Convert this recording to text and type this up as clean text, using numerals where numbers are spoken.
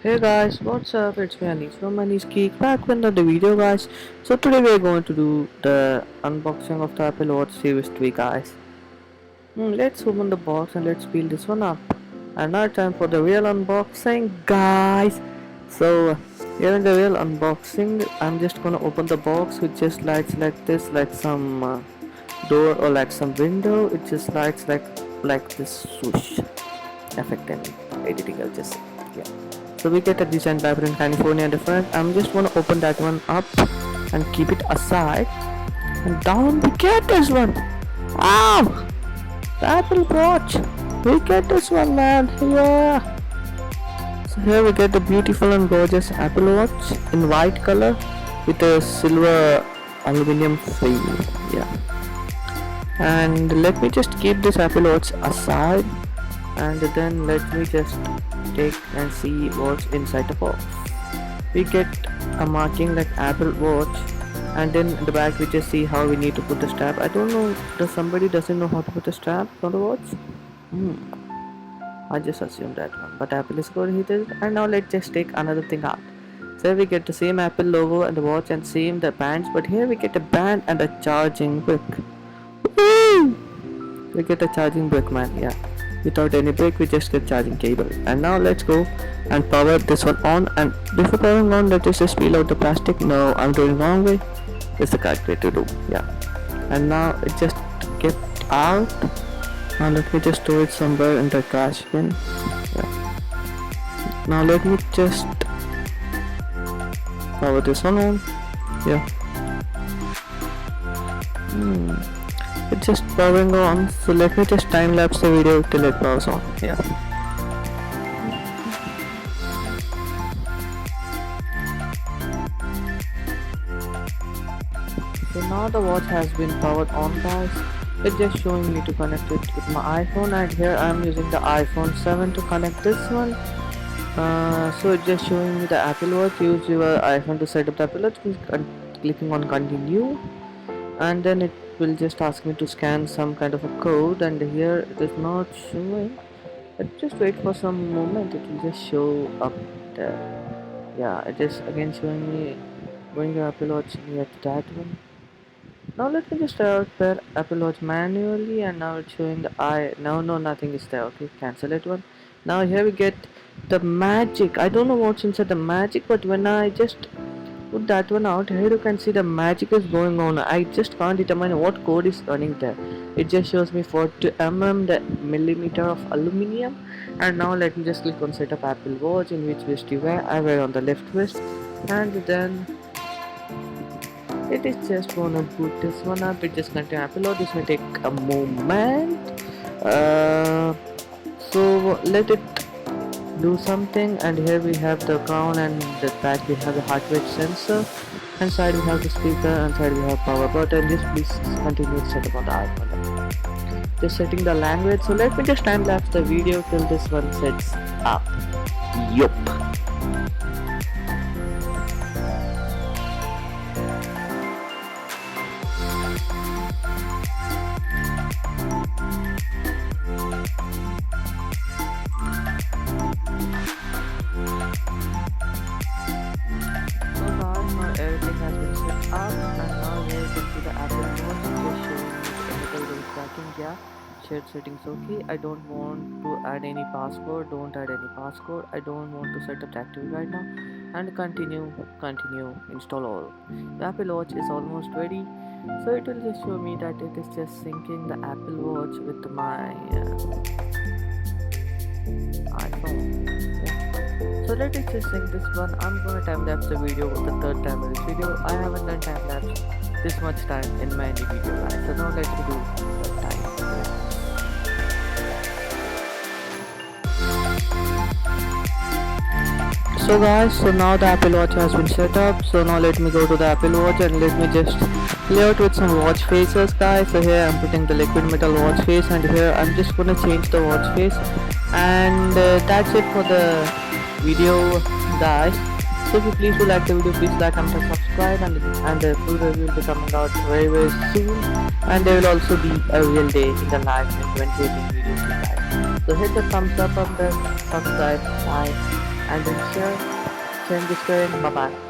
Hey guys, what's up? It's me Anish from Anish Geek back with another video guys. So today we're going to do the unboxing of the Apple Watch Series 3 guys. Let's open the box and let's peel this one up. And now time for the real unboxing guys. So here in the real unboxing I'm just gonna open the box with just lights like this, like some door or like some window. It just lights like this swoosh effect and editing I'll just say. Yeah. So we get a decent paper in California different. I'm just gonna open that one up and keep it aside. And down we get this one. Wow! The Apple Watch. We get this one man. Yeah. So here we get the beautiful and gorgeous Apple Watch in white color with a silver aluminum frame. Yeah. And let me just keep this Apple Watch aside and then let me just take and see what's inside the box. We get a marking like Apple Watch, and then in the back we just see how we need to put the strap. I don't know, does somebody doesn't know how to put the strap on the watch? I just assumed that one, but Apple is good, he did. And now let's just take another thing out. So we get the same Apple logo and the watch and same the bands, but here we get a band and a charging brick. Woo! We get a charging brick man, yeah. Without any break we just get charging cable. And now let's go and power this one on, and before powering on let us just peel out the plastic. No, I'm doing wrong way. It's the correct way to do. Yeah. And now it just get out. Now let me just store it somewhere in the trash bin. Yeah. Now let me just power this one on. Yeah. It's just powering on, so let me just time lapse the video till it powers on. Yeah. So now the watch has been powered on guys. It's just showing me to connect it with my iPhone, and here I am using the iPhone 7 to connect this one. So it's just showing me the Apple Watch. Use your iPhone to set up the Apple Watch. Clicking on continue, and then it will just ask me to scan some kind of a code, and here it is not showing. But just wait for some moment, it will just show up there. Yeah, it is again showing me bring your Apple Watch near to that one. Now let me just pair Apple Watch manually, and now it's showing the no, nothing is there. Okay, cancel it one. Now here we get the magic. I don't know what's inside the magic, but when I just put that one out, here you can see the magic is going on. I just can't determine what code is running there. It just shows me 40 the millimeter of aluminium. And now let me just click on setup Apple Watch, in which wrist you wear. I wear on the left wrist, and then it is just gonna boot this one up. It just contain Apple Watch. This may take a moment, so let it do something. And here we have the crown, and the back we have the heart rate sensor, and side we have the speaker, and side we have power button. Just please continue to set up on the iPhone. Just setting the language. So let me just time lapse the video till this one sets up. Yup. Everything has been set up, and now here you can see the Apple Watch just showing me the chemical weight tracking. Yeah, shared settings okay. I don't want to add any passcode. Don't add any passcode. I don't want to set up the activity right now. And continue, install all. The Apple Watch is almost ready, so it will just show me that it is just syncing the Apple Watch with my iPhone. So let us just sync this one. I'm gonna time lapse the video with the third time of this video. I haven't done time lapse this much time in my any video guys. So now let me do the time. So guys, so now the Apple Watch has been set up. So now let me go to the Apple Watch and let me just play out with some watch faces guys. So here I'm putting the liquid metal watch face, and here I'm just gonna change the watch face, and that's it for the video guys. So if you please do like the video, please like, comment and subscribe, and the full review will be coming out very soon, and there will also be a real day in the life in 2018 videos guys. So hit the thumbs up on the subscribe, like and then share, send this bye bye.